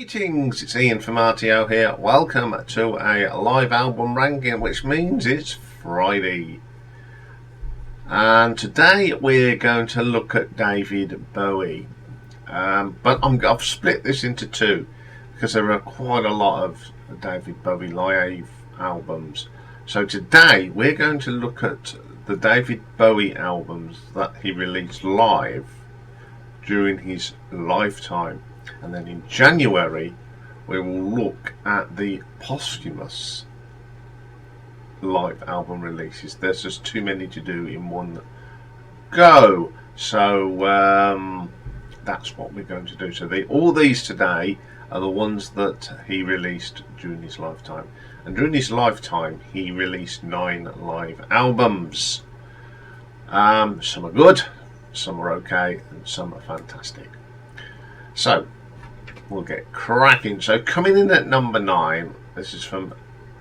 Greetings, it's Ian from RTO here. Welcome to a live album ranking, which means it's Friday. And today we're going to look at David Bowie. But I've split this into two because there are quite a lot of David Bowie live albums. So today we're going to look at the David Bowie albums that he released live during his lifetime. And then in January we will look at the posthumous live album releases. There's just too many to do in one go, so that's what we're going to do. So all these today are the ones that he released during his lifetime, and during his lifetime he released 9 live albums. Some are good, some are okay, and some are fantastic. So we'll get cracking. So coming in at number 9, this is from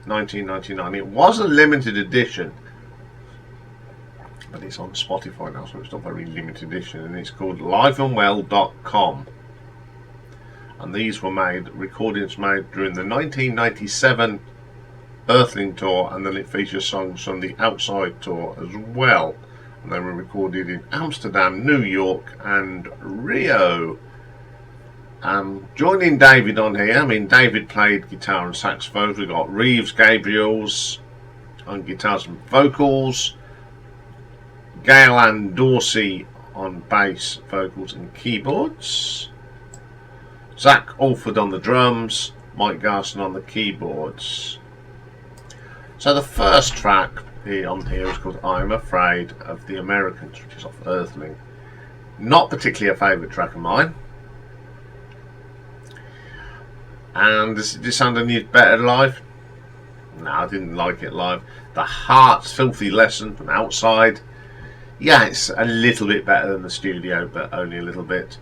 1999. It was a limited edition, but it's on Spotify now, so it's not very limited edition, and it's called liveandwell.com. And these were recordings made during the 1997 Earthling tour, and then it features songs from the Outside tour as well. And they were recorded in Amsterdam, New York, and Rio. Joining David on here, David played guitar and saxophones. We got Reeves Gabriels on guitars and vocals, Gail Ann Dorsey on bass, vocals and keyboards, Zach Alford on the drums, Mike Garson on the keyboards. So the first track on here is called I'm Afraid of the Americans, which is off Earthling. Not particularly a favourite track of mine. And does it sound any better live? No, I didn't like it live. The Heart's Filthy Lesson from Outside. Yeah, it's a little bit better than the studio, but only a little bit.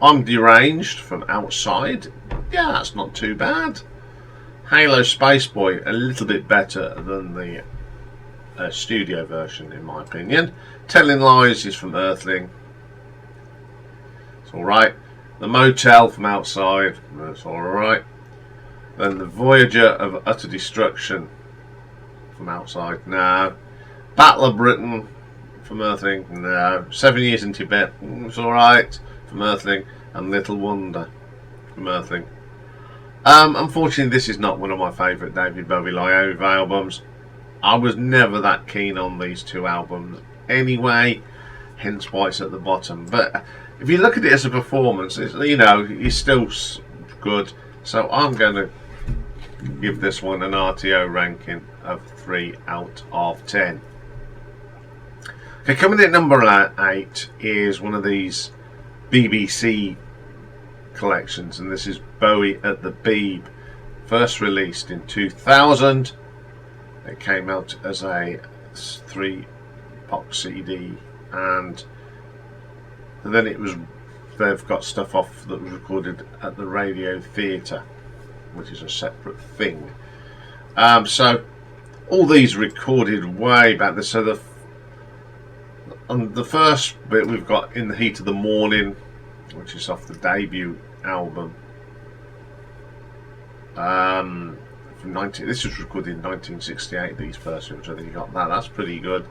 I'm Deranged from Outside. Yeah, that's not too bad. Halo Space Boy, a little bit better than the studio version, in my opinion. Telling Lies is from Earthling. It's alright. The Motel from Outside, that's alright. Then the Voyager of Utter Destruction from Outside, no. Battle of Britain from Earthling, no. 7 Years in Tibet, it's alright, from Earthling. And Little Wonder from Earthling. Unfortunately, this is not one of my favourite David Bowie live albums. I was never that keen on these two albums anyway, hence why it's at the bottom. But if you look at it as a performance, he's still good. So I'm going to give this one an RTO ranking of 3 out of 10. Okay, coming in at number 8 is one of these BBC collections, and this is Bowie at the Beeb. First released in 2000. It came out as a 3-box CD, and then they've got stuff off that was recorded at the Radio Theatre, which is a separate thing. So all these recorded way back there. So on the first bit we've got In the Heat of the Morning, which is off the debut album. This was recorded in 1968. These first ones, I think you got that. That's pretty good.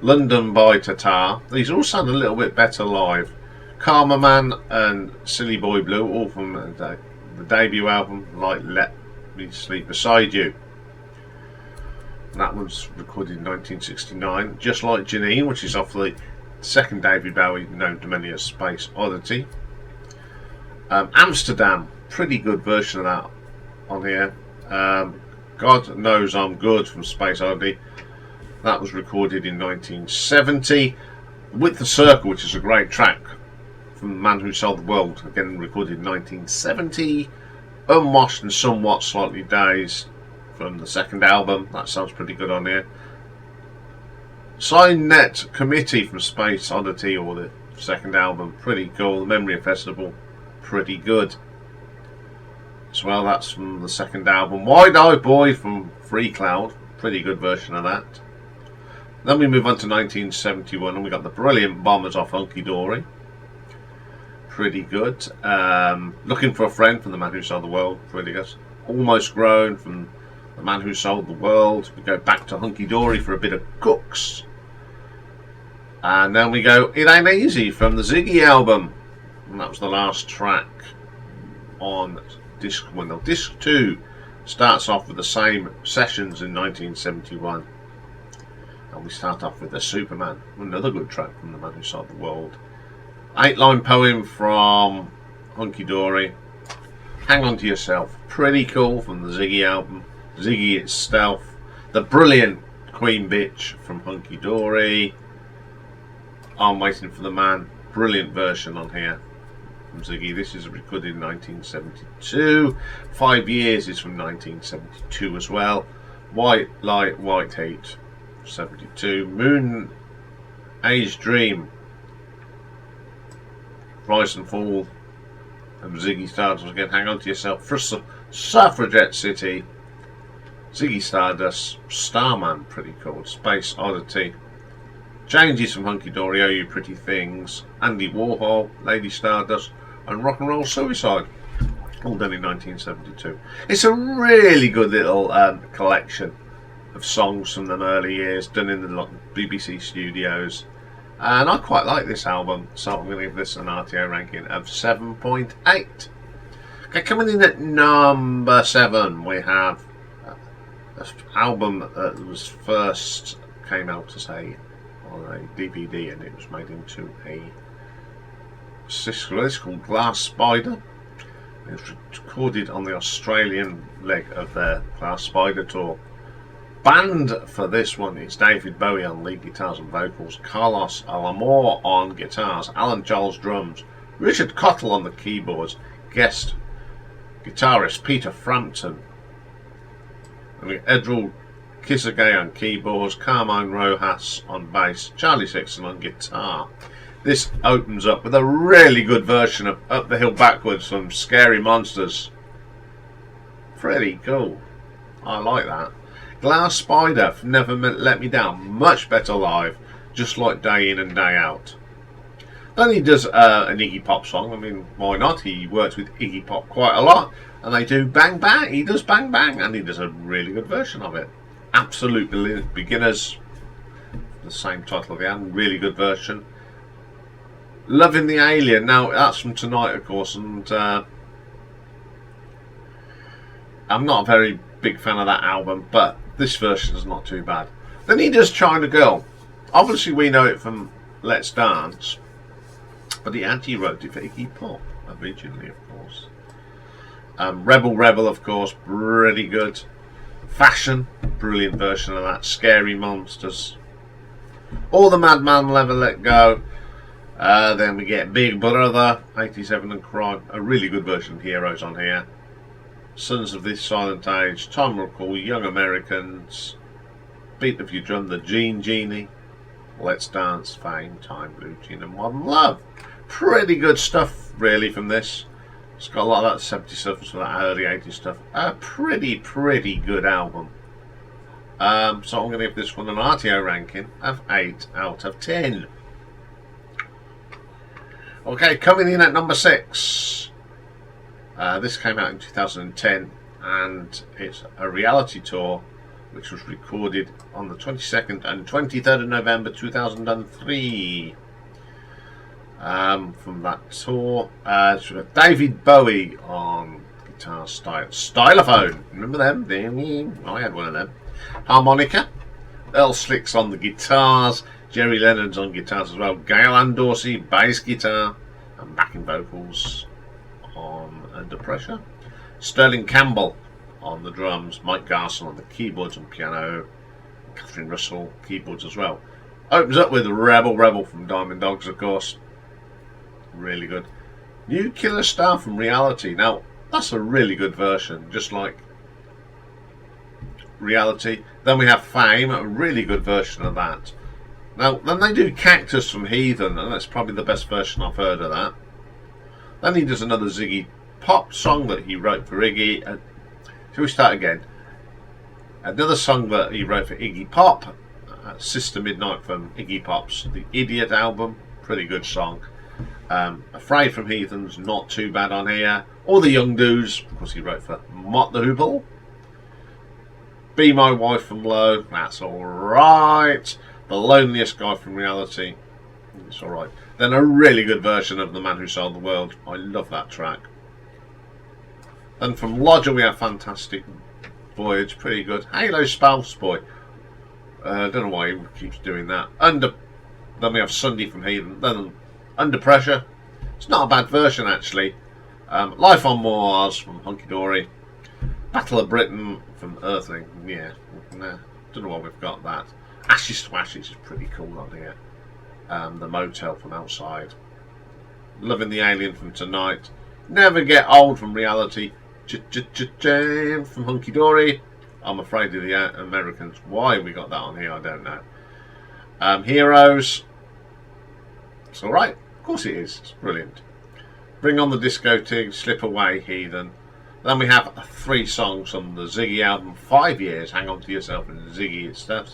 London by Tatar. These all sound a little bit better live. Karma Man and Silly Boy Blue, all from the debut album, like Let Me Sleep Beside You. That one's recorded in 1969. Just Like Janine, which is off the second David Bowie, known to many as Space Oddity. Amsterdam, pretty good version of that on here. God Knows I'm Good from Space Oddity. That was recorded in 1970. With the Circle, which is a great track from The Man Who Sold the World, again recorded in 1970. Unwashed and Somewhat Slightly Dazed from the second album. That sounds pretty good on here. Sign Net Committee from Space Oddity, or the second album, pretty cool. The Memory Festival, pretty good as well. That's from the second album. Wide Eye Boy from Free Cloud, pretty good version of that. Then we move on to 1971, and we got the Brilliant Bombers off Hunky Dory. pretty good. Looking for a Friend from The Man Who Sold the World, pretty good. Almost Grown from The Man Who Sold the World. We go back to Hunky Dory for a bit of Cooks. And then we go It Ain't Easy from the Ziggy album. And that was the last track on disc 1. Now, disc 2 starts off with the same sessions in 1971. And we start off with The Superman, another good track from The Man Who Sold the World. 8-line poem from Hunky Dory. Hang On To Yourself, pretty cool from the Ziggy album. Ziggy itself. The brilliant Queen Bitch from Hunky Dory. I'm Waiting for the Man, brilliant version on here from Ziggy. This is recorded in 1972. 5 Years is from 1972 as well. White Light, White Heat, 72. Moon Age Dream, Rise and Fall, and Ziggy Stardust again. Hang On To Yourself. For Suffragette City, Ziggy Stardust. Starman, pretty cool. Space Oddity. Changes from Hunky Dory, Oh You Pretty Things, Andy Warhol, Lady Stardust, and Rock and Roll Suicide, all done in 1972. It's a really good little collection of songs from them early years, done in the BBC studios, and I quite like this album, so I'm going to give this an RTO ranking of 7.8. Okay, coming in at number 7, we have an album that was first came out as a on a DVD, and it was made into a it's called Glass Spider. It was recorded on the Australian leg of their Glass Spider tour. Band for this one is David Bowie on lead guitars and vocals, Carlos Alamor on guitars, Alan Charles drums, Richard Cottle on the keyboards, guest guitarist Peter Frampton, and Edril Kisagay on keyboards, Carmine Rojas on bass, Charlie Sexton on guitar. This opens up with a really good version of Up the Hill Backwards from Scary Monsters. Pretty cool. I like that. Glass Spider, Never Let Me Down. Much better live, just like Day In and Day Out. Then he does an Iggy Pop song. I mean, why not? He works with Iggy Pop quite a lot, and they do Bang Bang. He does Bang Bang, and he does a really good version of it. Absolute Beginners, the same title of the album, really good version. Loving the Alien, now that's from Tonight, of course, and I'm not a very big fan of that album, but this version is not too bad. Then he does China Girl. Obviously we know it from Let's Dance, but he actually wrote it for Iggy Pop originally, of course. Rebel Rebel, of course, pretty good. Fashion, brilliant version of that. Scary Monsters. All the Madman Never Let Go. Then we get Big Brother, 87 and Crime. A really good version of Heroes on here. Sons of This Silent Age. Time Will Call, Young Americans. Beat of Your Drum, The Gene Genie. Let's Dance, Fame, Time, Blue Jean and Modern Love. Pretty good stuff really from this. It's got a lot of that 70s stuff, some of that early 80s stuff. A pretty good album. So I'm going to give this one an RTO ranking of 8 out of 10. Okay, coming in at number 6. This came out in 2010, and it's a reality tour which was recorded on the 22nd and 23rd of November 2003. From that tour, David Bowie on guitar, stylophone. Remember them? I had one of them. Harmonica. Earl Slicks on the guitars. Jerry Leonard's on guitars as well. Gail Ann Dorsey bass guitar and backing vocals on Under Pressure. Sterling Campbell on the drums. Mike Garson on the keyboards and piano. Catherine Russell keyboards as well. Opens up with Rebel Rebel from Diamond Dogs, of course. Really good. New Killer Star from Reality. Now that's a really good version, just like Reality. Then we have Fame, a really good version of that. Now then they do Cactus from Heathen, and that's probably the best version I've heard of that. Then he does another Ziggy Pop song that he wrote for Iggy. Shall we start again? Another song that he wrote for Iggy Pop, Sister Midnight from Iggy Pop's The Idiot album. Pretty good song. Afraid from Heathens, not too bad on here. All the Young Doos, of course he wrote for Mott the Hoople. Be My Wife from Low, that's alright. The Loneliest Guy from Reality, it's alright. Then a really good version of The Man Who Sold the World, I love that track. Then from Lodger we have Fantastic Voyage, pretty good. Halo Spouse Boy, I don't know why he keeps doing that. Then we have Sunday from Heathen. Then Under Pressure, it's not a bad version actually. Life on Mars from Hunky Dory. Battle of Britain from Earthling, yeah, nah, don't know why we've got that. Ashes to Ashes is pretty cool on here. The Motel from Outside. Loving the Alien from Tonight. Never Get Old from Reality. Jam from Hunky Dory. I'm Afraid of the Americans. Why we got that on here, I don't know. Heroes. It's alright. Of course it is. It's brilliant. Bring on the Disco Tig. Slip Away, Heathen. Then we have 3 songs from the Ziggy album. 5 Years, Hang On To Yourself, and Ziggy itself.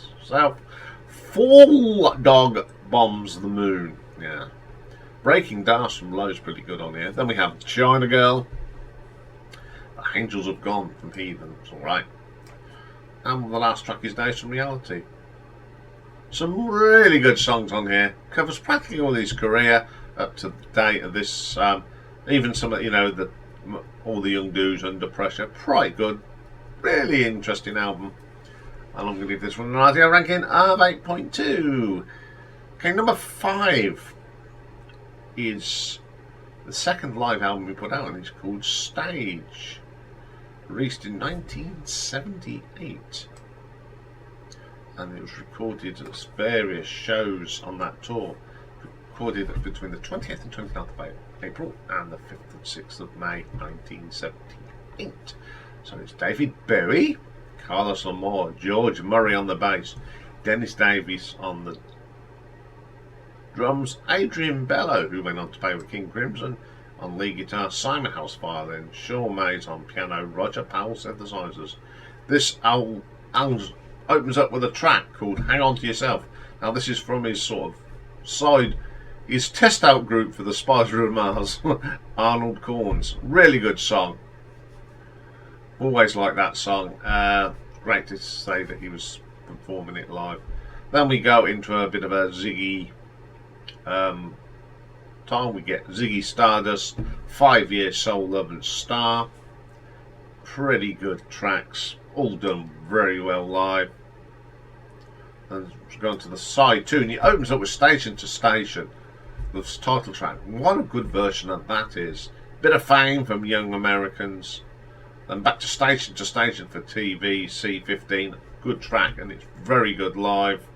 Full Dog Bombs the Moon. Yeah. Breaking Dance from Low's pretty good on here. Then we have China Girl. The Angels Have Gone from Heathen. It's alright. And the last track is Days from Reality. Some really good songs on here. Covers practically all his career up to the date of this. Even some of, you know, all the Young Doos, Under Pressure. Quite good. Really interesting album. And I'm going to give this one an RTO ranking of 8.2. Okay, number 5 is the second live album we put out, and it's called Stage. Released in 1978. And it was recorded at various shows on that tour. Recorded between the 20th and 29th of April and the 5th and 6th of May 1978. So it's David Bowie, Carlos Lamore, George Murray on the bass, Dennis Davis on the drums, Adrian Bello, who went on to play with King Crimson, on lead guitar, Simon House violin, Sean Mays on piano, Roger Powell synthesizers. This album opens up with a track called Hang On To Yourself. Now this is from his sort of side, his test out group for the Spider of Mars, Arnold Corns. Really good song. Always like that song. Great to say that he was performing it live. Then we go into a bit of a Ziggy time. We get Ziggy Stardust, 5 Years, Soul, Love and Star. Pretty good tracks, all done very well live. And going to the side tune, it opens up with Station to Station, the title track. What a good version of that is. Bit of Fame from Young Americans. Then back to Station for TV, C15. Good track, and it's very good live.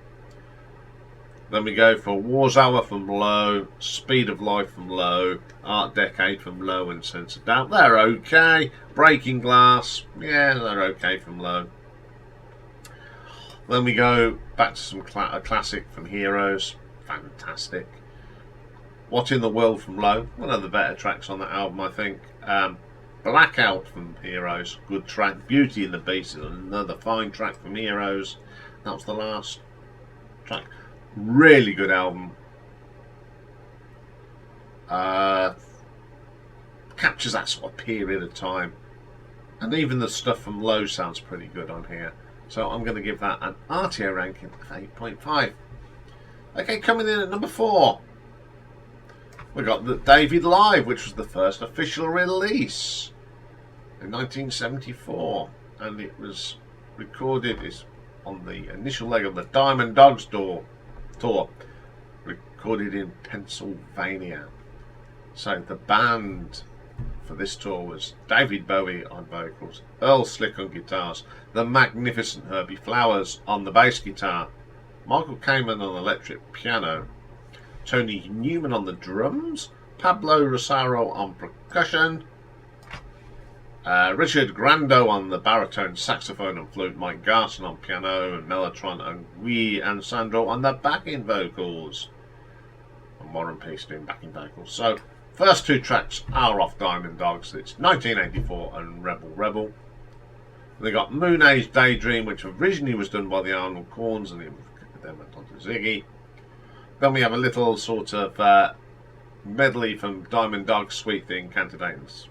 Then we go for War's Hour from Low, Speed of Life from Low, Art Decade from Low, and Sense of Doubt. They're okay. Breaking Glass, yeah, they're okay from Low. Then we go back to some a classic from Heroes, fantastic. What in the World from Low, one of the better tracks on that album, I think. Blackout from Heroes, good track. Beauty and the Beast, another fine track from Heroes. That was the last track. Really good album. Captures that sort of period of time. And even the stuff from Low sounds pretty good on here. So I'm going to give that an RTO ranking of 8.5. Okay, coming in at number 4. We got the David Live, which was the first official release in 1974. And it was recorded on the initial leg of the Diamond Dogs tour, recorded in Pennsylvania. So the band for this tour was David Bowie on vocals, Earl Slick on guitars, the magnificent Herbie Flowers on the bass guitar, Michael Kamen on electric piano, Tony Newman on the drums, Pablo Rosario on percussion, Richard Grando on the baritone, saxophone and flute, Mike Garson on piano and mellotron, and Guy and Sandro on the backing vocals, and Warren Peace doing backing vocals. So first 2 tracks are off Diamond Dogs. It's 1984 and Rebel Rebel. They got Moon Age Daydream, which originally was done by the Arnold Corns and it then went on to Ziggy. Then we have a little sort of medley from Diamond Dog's Sweet Thing, Candidates,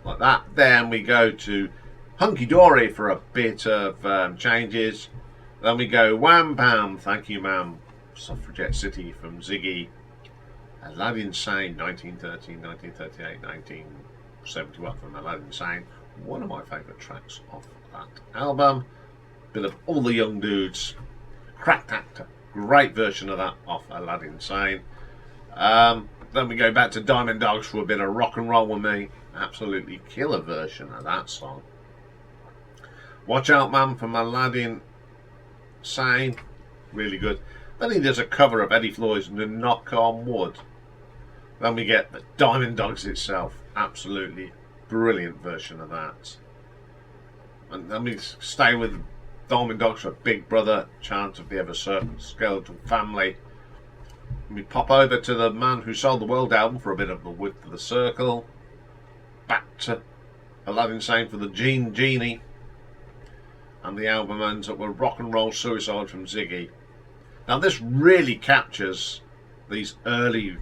like that. Then we go to Hunky Dory for a bit of changes. Then we go Wham Bam, Thank You Ma'am, Suffragette City from Ziggy, Aladdin Sane, 1913, 1938, 1971 from Aladdin Sane. One of my favourite tracks off that album. Bit of All the Young Dudes, Cracked Actor, great version of that off Aladdin Sane. Then we go back to Diamond Dogs for a bit of Rock and Roll With Me, absolutely killer version of that song. Watch Out Man from Aladdin Sane, really good. Then he does a cover of Eddie Floyd's The Knock on Wood. Then we get the Diamond Dogs itself, absolutely brilliant version of that. And then we stay with Diamond Dogs for Big Brother, Chant of the Ever Skeletal Family. And we pop over to the Man Who Sold the World album for a bit of The Width of the Circle. Back to Aladdin Sane for the Genie. And the album ends up with Rock and Roll Suicide from Ziggy. Now this really captures these early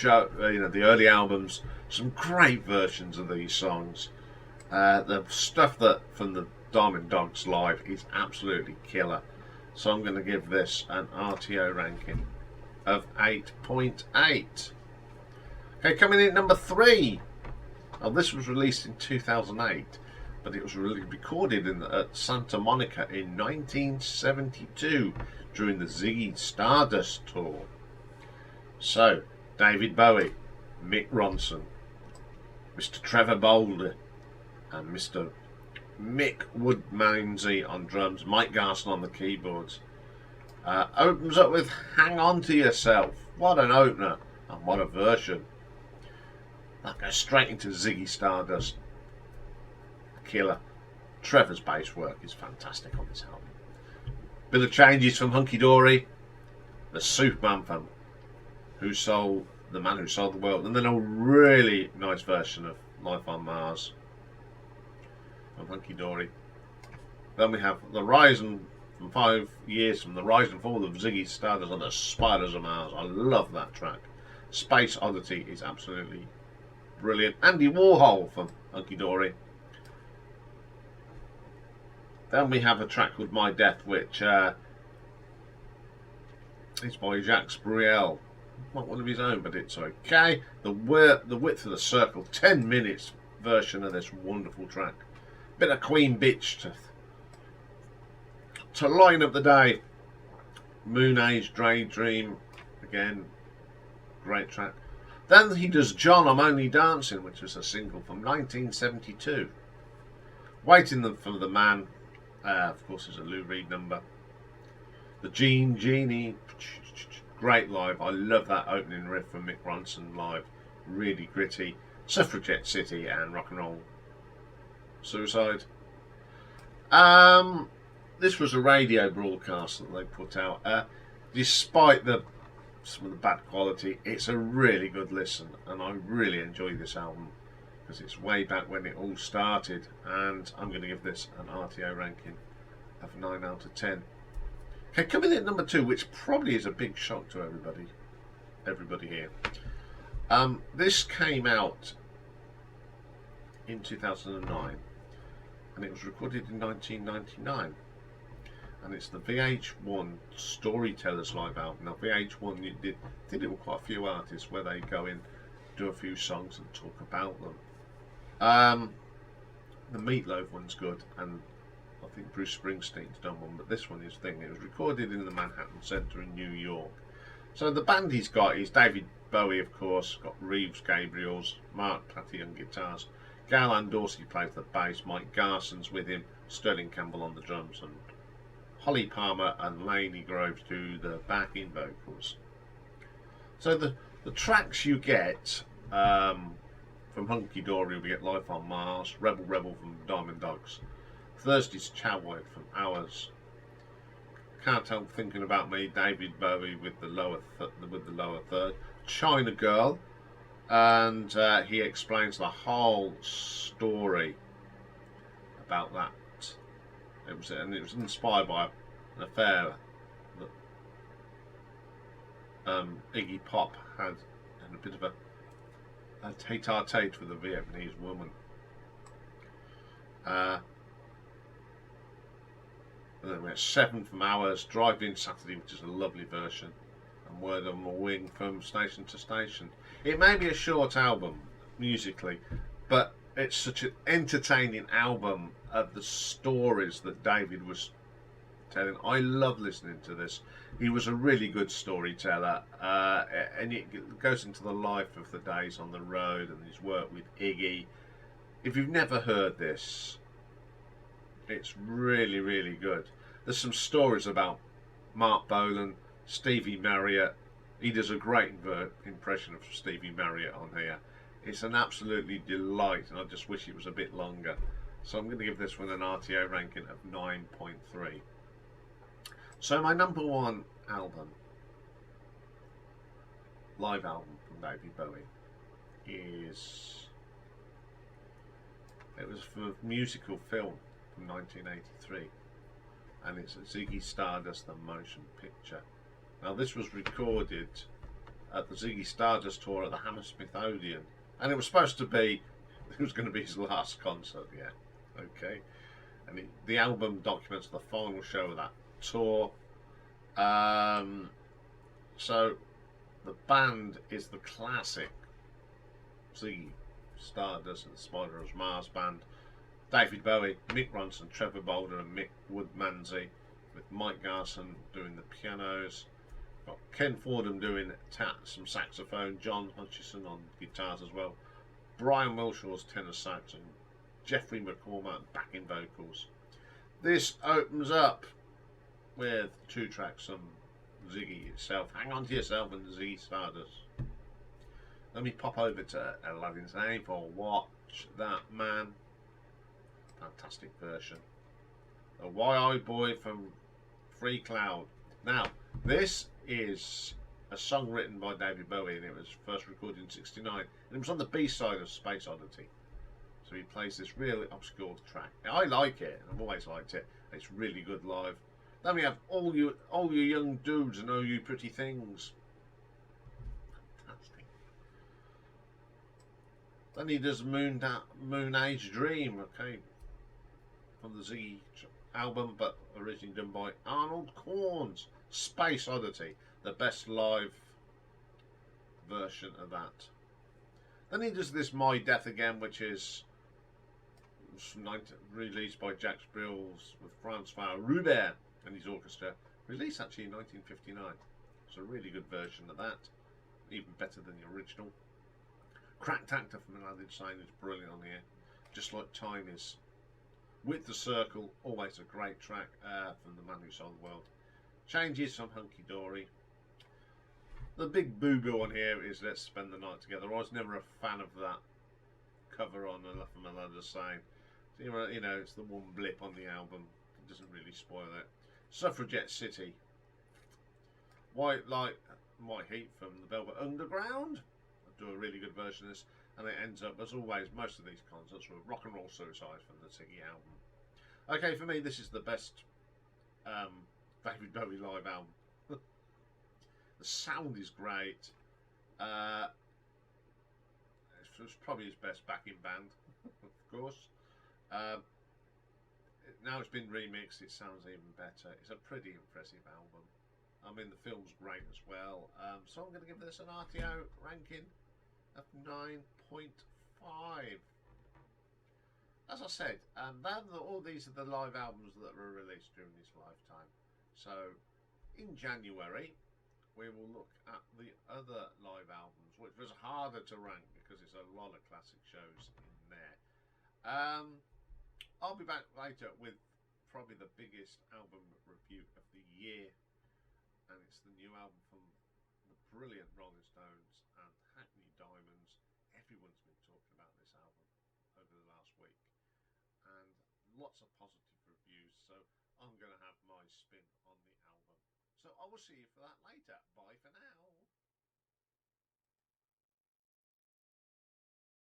the early albums. Some great versions of these songs. The stuff that from the Diamond Dogs live is absolutely killer. So I'm going to give this an RTO ranking of 8.8. Okay, coming in at number 3. Now this was released in 2008, but it was really recorded at Santa Monica in 1972 during the Ziggy Stardust tour. So, David Bowie, Mick Ronson, Mr. Trevor Bolder, and Mr. Mick Woodmansey on drums, Mike Garson on the keyboards. Opens up with Hang On To Yourself. What an opener, and what a version. That goes straight into Ziggy Stardust. Killer. Trevor's bass work is fantastic on this album. Bit of changes from Hunky Dory, the Superman from The Man Who Sold the World, and then a really nice version of Life on Mars from Hunky Dory. Then we have the rise and from 5 years from the rise and fall of Ziggy Stardust on the Spiders of Mars. I love that track. Space Oddity is absolutely brilliant. Andy Warhol from Hunky Dory. Then we have a track called My Death, which is by Jacques Brel. Not one of his own, but it's okay. The Width of the Circle, 10 minutes version of this wonderful track. Bit of Queen Bitch to line up the day. Moon Age Daydream, again, great track. Then he does John, I'm Only Dancing, which was a single from 1972. Waiting for the Man, of course, is a Lou Reed number. The Genie, great live. I love that opening riff from Mick Ronson live. Really gritty. Suffragette City and Rock and Roll Suicide. This was a radio broadcast that they put out. Despite some of the bad quality, it's a really good listen, and I really enjoy this album because it's way back when it all started, and I'm going to give this an RTO ranking of 9 out of 10. Okay, coming in at number 2, which probably is a big shock to everybody here. This came out in 2009, and it was recorded in 1999. And it's the VH1 Storytellers live album. Now VH1 did it with quite a few artists where they go in, do a few songs and talk about them. The Meatloaf one's good, and I think Bruce Springsteen's done one, but this one is thing. It was recorded in the Manhattan Center in New York. So the band he's got is David Bowie, of course, got Reeves Gabriels, Mark Platty on guitars, Galan Dorsey plays the bass, Mike Garson's with him, Sterling Campbell on the drums, and Holly Palmer and Lainey Groves do the backing vocals. So the tracks you get from Hunky Dory, we get Life on Mars, Rebel Rebel from Diamond Dogs, Thursday's Cowboy from Hours, Can't Help Thinking About Me, David Bowie with the lower third, China Girl, and he explains the whole story about that. It was inspired by an affair Iggy Pop had a bit of a tete-a-tete with a Vietnamese woman. And then we had 7 from Hours, Drive In Saturday, which is a lovely version, and Word on the Wing from Station to Station. It may be a short album musically, but it's such an entertaining album of the stories that David was telling. I love listening to this. He was a really good storyteller, and it goes into the life of the days on the road and his work with Iggy. If you've never heard this, it's really, really good. There's some stories about Mark Bolan, Stevie Marriott. He does a great impression of Stevie Marriott on here. It's an absolutely delight, and I just wish it was a bit longer. So I'm going to give this one an RTO ranking of 9.3. So my number 1 album, live album from David Bowie, it was for a musical film from 1983, and it's Ziggy Stardust, the motion picture. Now this was recorded at the Ziggy Stardust tour at the Hammersmith Odeon, and it was supposed to be, it was going to be his last concert, yeah, okay. And the album documents the final show of that tour. So the band is the classic Ziggy Stardust and the Spider of Mars band. David Bowie, Mick Ronson, Trevor Bolder and Mick Woodmansey, with Mike Garson doing the pianos. Got Ken Fordham doing some saxophone, John Hutchison on guitars as well, Brian Wilshaw's tenor sax, and Jeffrey McCormack backing vocals. This opens up with 2 tracks from Ziggy itself, Hang On To Yourself and Ziggy Stardust. Let me pop over to Aladdin's Name for Watch That Man. Fantastic version. The YI Boy from Free Cloud. Now, this is a song written by David Bowie, and it was first recorded in '69, and it was on the B-side of Space Oddity. So he plays this really obscure track. Now, I like it, and I've always liked it. It's really good live. Then we have all you young dudes and all you pretty things. Fantastic. Then he does Moon Age Dream, okay, from the Ziggy album, but originally done by Arnold Corns. Space Oddity, the best live version of that. Then he does this My Death Again, which is released by Jacques Brils with Francois Rubert and his orchestra, released actually in 1959. It's a really good version of that, even better than the original. Cracked Actor from Aladdin's Sign is brilliant on here, just like Time is. With the Circle, always a great track from The Man Who Sold the World. Changes from Hunky Dory. The big boo-boo on here is Let's Spend the Night Together. I was never a fan of that cover on from Aladdin's Sign. So, you know, it's the one blip on the album. It doesn't really spoil it. Suffragette City. White Light and White Heat from the Velvet Underground. I do a really good version of this. And it ends up, as always, most of these concerts were Rock and Roll Suicide from the Ziggy album. Okay, for me, this is the best David Bowie live album. The sound is great. It's probably his best backing band, of course. Now it's been remixed, it sounds even better. It's a pretty impressive album. I mean, the film's great as well. So I'm going to give this an RTO ranking of 9.5. As I said, all these are the live albums that were released during his lifetime. So in January we will look at the other live albums, which was harder to rank because there's a lot of classic shows in there. I'll be back later with probably the biggest album review of the year, and it's the new album from the brilliant Rolling Stones and Hackney Diamonds. Everyone's been talking about this album over the last week, and lots of positive reviews, so I'm going to have my spin on the album. So I will see you for that later. Bye for now.